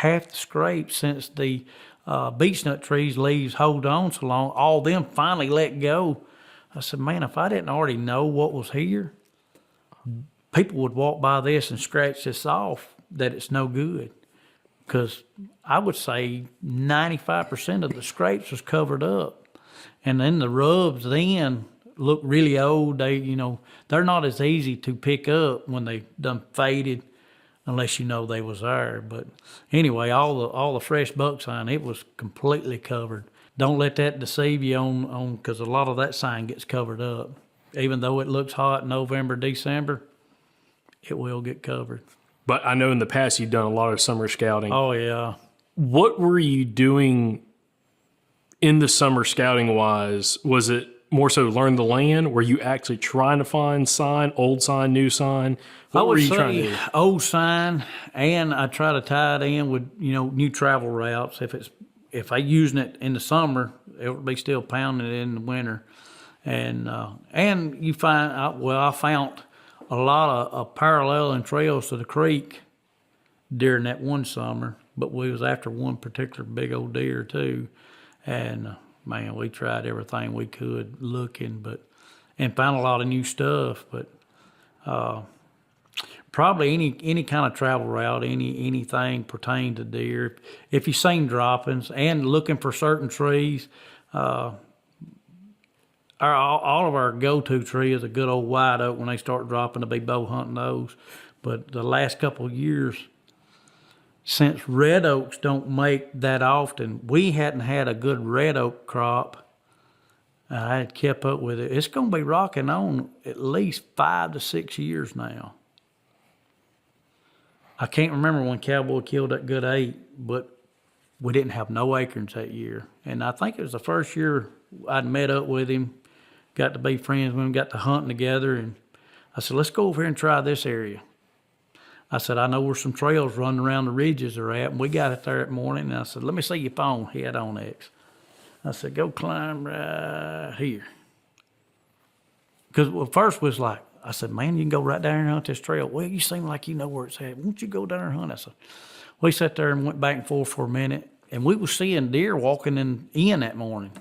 half the scrapes since the beech nut trees leaves hold on so long, all them finally let go. I said, man, if I didn't already know what was here, people would walk by this and scratch this off that it's no good. Because I would say 95% of the scrapes was covered up. And then the rubs then look really old. They're not as easy to pick up when they done faded unless you know they was there. But anyway, all the fresh buck sign, it was completely covered. Don't let that deceive you on because a lot of that sign gets covered up. Even though it looks hot in November, December, it will get covered. But I know in the past you've done a lot of summer scouting. Oh, yeah. What were you doing in the summer scouting wise? Was it more so learn the land? Were you actually trying to find sign, old sign, new sign? What were you trying to do? Old sign, and I try to tie it in with, new travel routes. If I using it in the summer, it would be still pounding it in the winter. And you find out, I found a lot of paralleling trails to the creek during that one summer, but we was after one particular big old deer too. And man, we tried everything we could looking, and found a lot of new stuff. But probably any kind of travel route, anything pertaining to deer. If you seen droppings and looking for certain trees, all of our go-to tree is a good old white oak when they start dropping to be bow hunting those. But the last couple of years, since red oaks don't make that often, we hadn't had a good red oak crop. I had kept up with it. It's going to be rocking on at least 5 to 6 years now. I can't remember when Cowboy killed that good 8, but we didn't have no acorns that year. And I think it was the first year I'd met up with him, got to be friends with him, got to hunting together. And I said, let's go over here and try this area. I said, I know where some trails running around the ridges are at. And we got it there that morning. And I said, let me see your phone. He had on X. I said, go climb right here. Because first was like, I said, man, you can go right down and hunt this trail. Well, you seem like you know where it's at. Won't you go down and hunt? I said, we sat there and went back and forth for a minute. And we were seeing deer walking in that morning.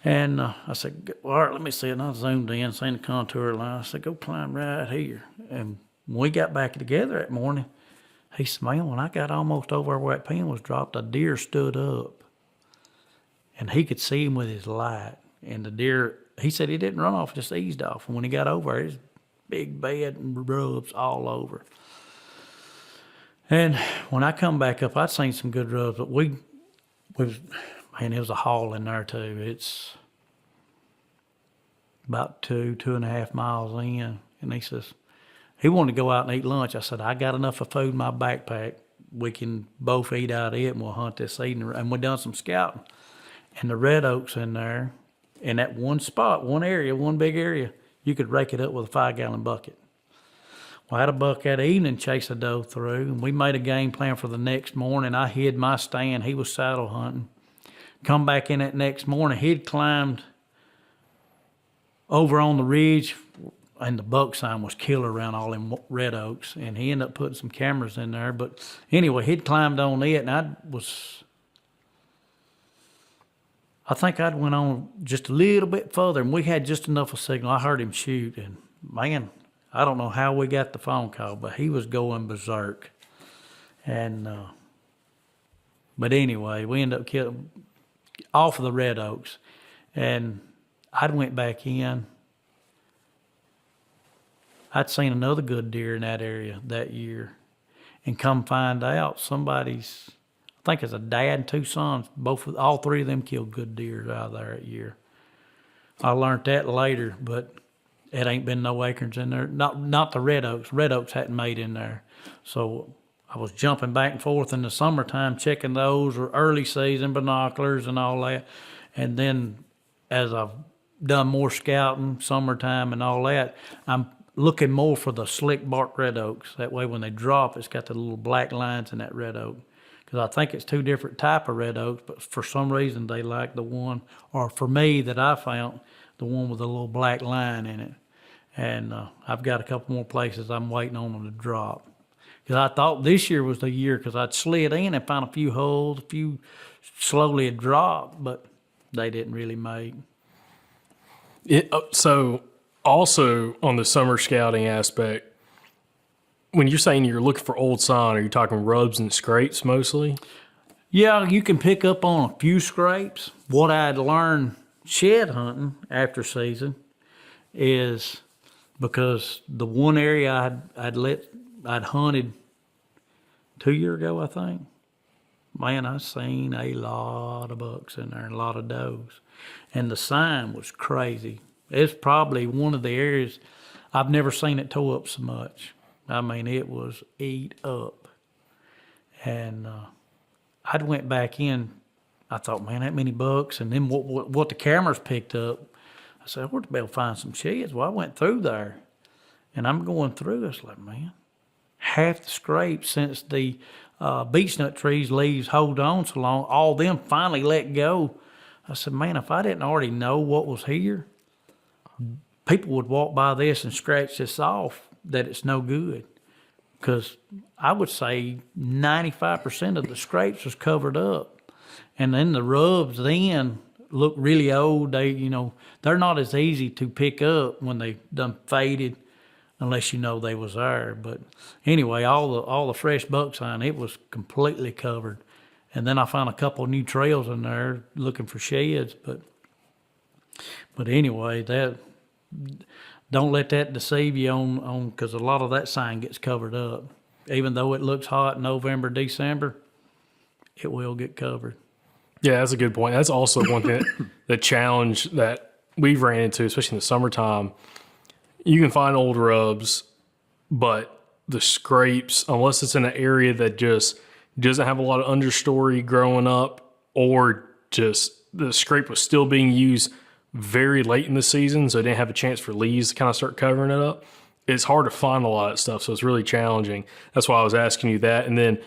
And I said, well, all right, let me see it. And I zoomed in, seen the contour line. I said, go climb right here. And when we got back together that morning, he said, man, when I got almost over where that pin was dropped, a deer stood up. And he could see him with his light. And the deer, he said he didn't run off, just eased off. And when he got over, his big bed and rubs all over. And when I come back up, I'd seen some good rubs, but man, it was a haul in there too. It's about 2.5 miles in. And he says, he wanted to go out and eat lunch. I said, I got enough of food in my backpack. We can both eat out of it and we'll hunt this evening. And we done some scouting. And the red oaks in there, in that one spot, one area, one big area, you could rake it up with a 5-gallon bucket. Well, I had a buck that evening chase a doe through, and we made a game plan for the next morning. I hid my stand. He was saddle hunting. Come back in that next morning. He'd climbed over on the ridge, and the buck sign was killer around all them red oaks, and he ended up putting some cameras in there. But anyway, he'd climbed on it, and I think I'd went on just a little bit further, and we had just enough of a signal. I heard him shoot, and man, I don't know how we got the phone call, but he was going berserk. And but anyway, we ended up killing off of the red oaks, and I went back in. I'd seen another good deer in that area that year, and come find out somebody's, I think it's a dad and 2 sons, all 3 of them killed good deer out of there that year. I learned that later, but it ain't been no acorns in there. Not the red oaks. Red oaks hadn't made in there. So I was jumping back and forth in the summertime, checking those, or early season binoculars and all that. And then as I've done more scouting, summertime and all that, I'm looking more for the slick bark red oaks. That way when they drop, it's got the little black lines in that red oak. Because I think it's 2 different type of red oaks, but for some reason they like the one, or for me that I found, the one with a little black line in it. And I've got a couple more places I'm waiting on them to drop. Because I thought this year was the year because I'd slid in and found a few holes, a few slowly had dropped, but they didn't really make. So also on the summer scouting aspect, when you're saying you're looking for old sign, are you talking rubs and scrapes mostly? Yeah, you can pick up on a few scrapes. What I'd learned shed hunting after season is because the one area I'd hunted 2 years ago, I think. Man, I seen a lot of bucks in there, and a lot of does, and the sign was crazy. It's probably one of the areas I've never seen it toe up so much. I mean, it was eat up, and I'd went back in. I thought, man, that many bucks, and then what the cameras picked up. I said, where'd be able to find some sheds? Well, I went through there, and I'm going through. It's like, man, half the scrapes since the beech nut trees leaves hold on so long, all them finally let go. I said, man, if I didn't already know what was here, people would walk by this and scratch this off that it's no good. Because I would say 95% of the scrapes was covered up. And then the rubs then look really old. They're not as easy to pick up when they done faded unless you know they was there. But anyway, all the fresh buck sign, it was completely covered. And then I found a couple of new trails in there looking for sheds. But anyway, don't let that deceive you on because a lot of that sign gets covered up. Even though it looks hot in November, December, it will get covered. Yeah, that's a good point. That's also one thing, the challenge that we've ran into, especially in the summertime. You can find old rubs, but the scrapes, unless it's in an area that just doesn't have a lot of understory growing up, or just the scrape was still being used very late in the season, so it didn't have a chance for leaves to kind of start covering it up. It's hard to find a lot of stuff, so it's really challenging. That's why I was asking you that. And then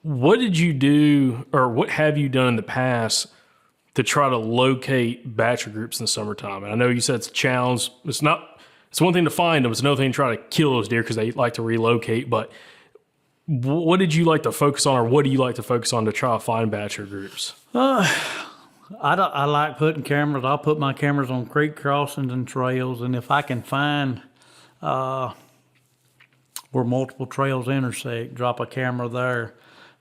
what did you do, or what have you done in the past to try to locate bachelor groups in the summertime? And I know you said it's a challenge. It's one thing to find them. It's another thing to try to kill those deer because they like to relocate. But what did you like to focus on, or what do you like to focus on to try to find bachelor groups? I like putting cameras. I'll put my cameras on creek crossings and trails, and if I can find where multiple trails intersect, drop a camera there.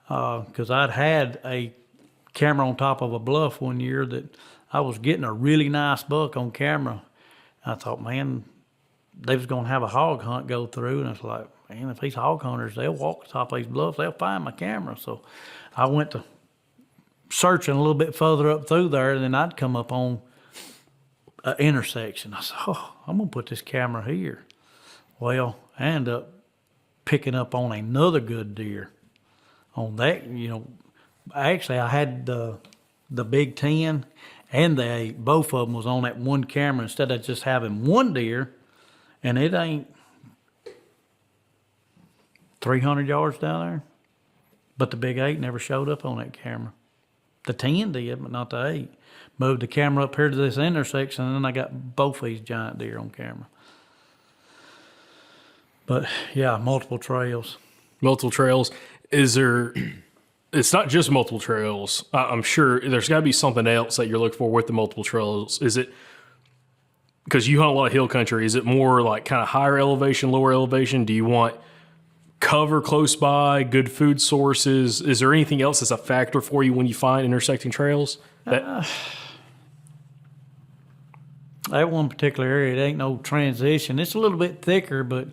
Because I'd had a camera on top of a bluff one year that I was getting a really nice buck on camera. I thought, man, they was going to have a hog hunt go through, and it's like, man, if these hog hunters, they'll walk the top of these bluffs, they'll find my camera. So I went to searching a little bit further up through there, and then I'd come up on an intersection. I said, oh, I'm going to put this camera here. Well, I ended up picking up on another good deer. On that, actually I had the Big 10 and the 8. Both of them was on that one camera instead of just having one deer, and it ain't 300 yards down there. But the Big 8 never showed up on that camera. The 10 did, but not the 8. Moved the camera up here to this intersection, and then I got both these giant deer on camera. But yeah, multiple trails. Multiple trails. Is there, it's not just multiple trails. I'm sure there's got to be something else that you're looking for with the multiple trails. Is it, because you hunt a lot of hill country, is it more like kind of higher elevation, lower elevation? Do you want cover close by, good food sources? Is there anything else that's a factor for you when you find intersecting trails? That one particular area, it ain't no transition. It's a little bit thicker, but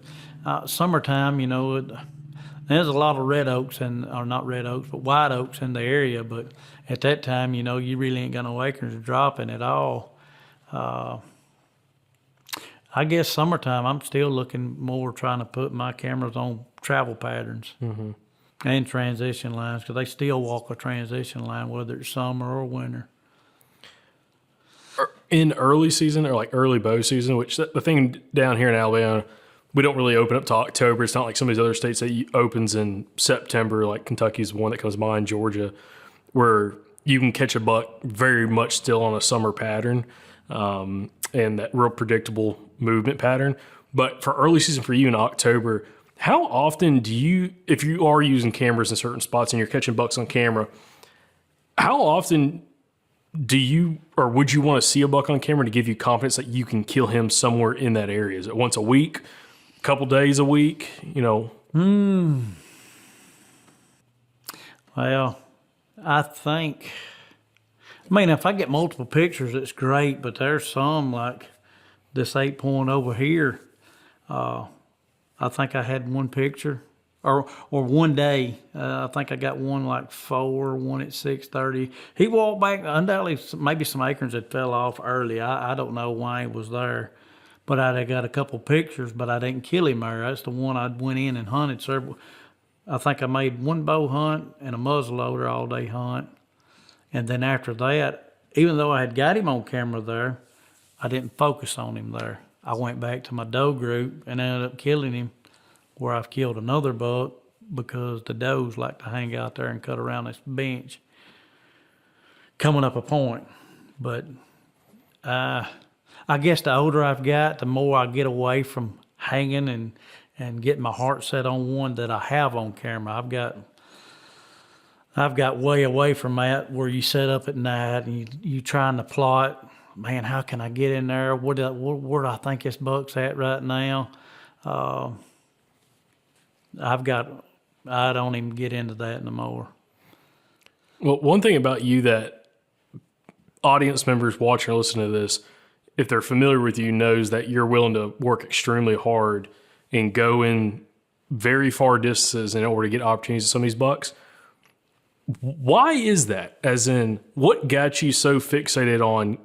summertime, there's a lot of red oaks, or not red oaks, but white oaks in the area. But at that time, you really ain't got no acres dropping at all. I guess summertime, I'm still looking more trying to put my cameras on travel patterns and transition lines, because they still walk a transition line, whether it's summer or winter. In early season, or like early bow season, which the thing down here in Alabama, we don't really open up to October. It's not like some of these other states that opens in September, like Kentucky's one that comes to mind, Georgia, where you can catch a buck very much still on a summer pattern and that real predictable movement pattern. But for early season for you in October, How often do you, if you are using cameras in certain spots and you're catching bucks on camera, how often do you or would you want to see a buck on camera to give you confidence that you can kill him somewhere in that area? Is it once a week, a couple days a week? Well, I think, if I get multiple pictures, it's great, but there's some like this 8 point over here. I think I had one picture, or one day. I think I got one like 4, one at 6:30. He walked back. Undoubtedly, maybe some acorns had fell off early. I don't know why he was there, but I got a couple pictures. But I didn't kill him there. That's the one I went in and hunted several. I think I made one bow hunt and a muzzleloader all day hunt, and then after that, even though I had got him on camera there, I didn't focus on him there. I went back to my doe group and ended up killing him, where I've killed another buck because the does like to hang out there and cut around this bench coming up a point. But I guess the older I've got, the more I get away from hanging and getting my heart set on one that I have on camera. I've got way away from that, where you set up at night and you trying to plot, man, how can I get in there? Where do I think this buck's at right now? I don't even get into that no more. Well, one thing about you that audience members watching or listening to this, if they're familiar with you, knows that you're willing to work extremely hard and go in very far distances in order to get opportunities to some of these bucks. Why is that? As in, what got you so fixated on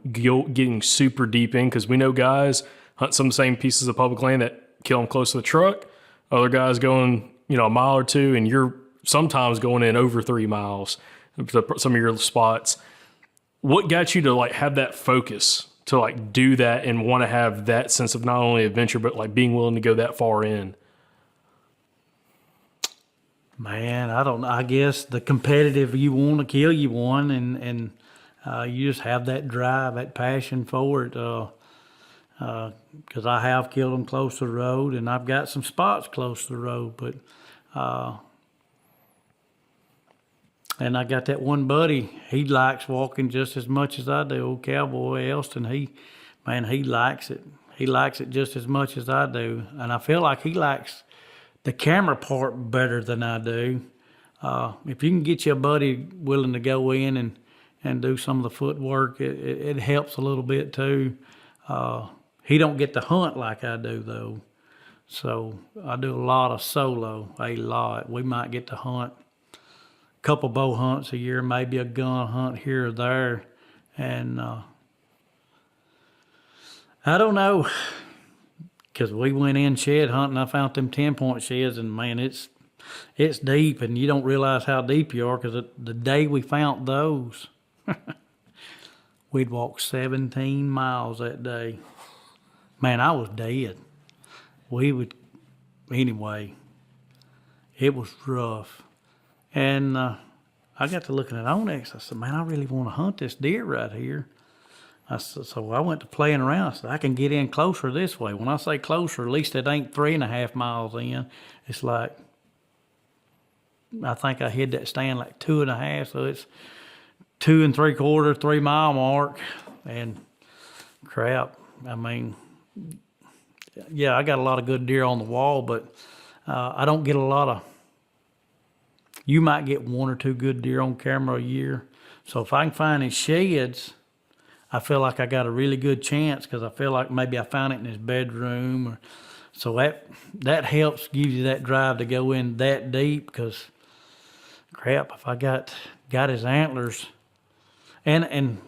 getting super deep in? Because we know guys hunt some of the same pieces of public land that kill them close to the truck. Other guys going, a mile or two, and you're sometimes going in over 3 miles to some of your spots. What got you to have that focus to do that and want to have that sense of not only adventure, but being willing to go that far in? Man, I don't know. I guess the competitive, you want to kill you one, and you just have that drive, that passion for it. Because I have killed them close to the road, and I've got some spots close to the road. But and I got that one buddy. He likes walking just as much as I do. Old Cowboy Elston. He likes it. He likes it just as much as I do, and I feel like he likes the camera part better than I do. If you can get your buddy willing to go in and do some of the footwork, it helps a little bit too. He don't get to hunt like I do though. So I do a lot of solo, a lot. We might get to hunt a couple bow hunts a year, maybe a gun hunt here or there. And I don't know. Because we went in shed hunting, I found them 10-point sheds, and man, it's deep, and you don't realize how deep you are. Because the day we found those, we'd walked 17 miles that day. Man, I was dead. Anyway, it was rough. And I got to looking at Onyx. I said, man, I really want to hunt this deer right here. So I went to playing around. I said, I can get in closer this way. When I say closer, at least it ain't 3.5 miles in. It's like, I think I hit that stand 2.5. So it's 2 3/4, 3 mile mark. And crap, yeah, I got a lot of good deer on the wall, but I don't get a lot of, you might get 1 or 2 good deer on camera a year. So if I can find his sheds, I feel like I got a really good chance, because I feel like maybe I found it in his bedroom. So that helps, gives you that drive to go in that deep, because crap, if I got his antlers and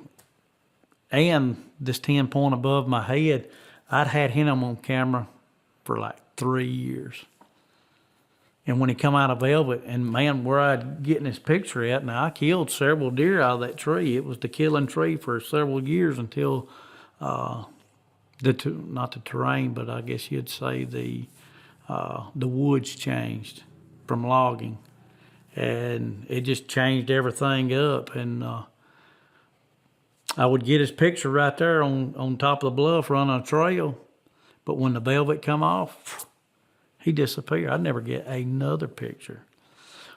this 10-point above my head, I'd had him on camera for 3 years. And when he come out of velvet, and man, where I'd getting this picture at, now I killed several deer out of that tree. It was the killing tree for several years until not the terrain, but I guess you'd say the woods changed from logging, and it just changed everything up. And I would get his picture right there on top of the bluff running a trail, but when the velvet come off, He disappeared. I'd never get another picture.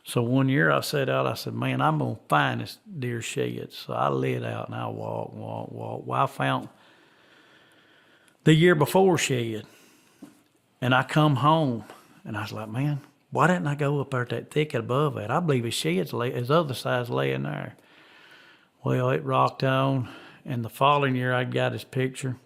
So one year I set out, I said, man, I'm going to find this deer shed. So I lit out and I walked. Well, I found the year before shed. And I come home and I was like, man, why didn't I go up there at that thicket above that? I believe his other side's laying there. Well, it rocked on. And the following year I got his picture.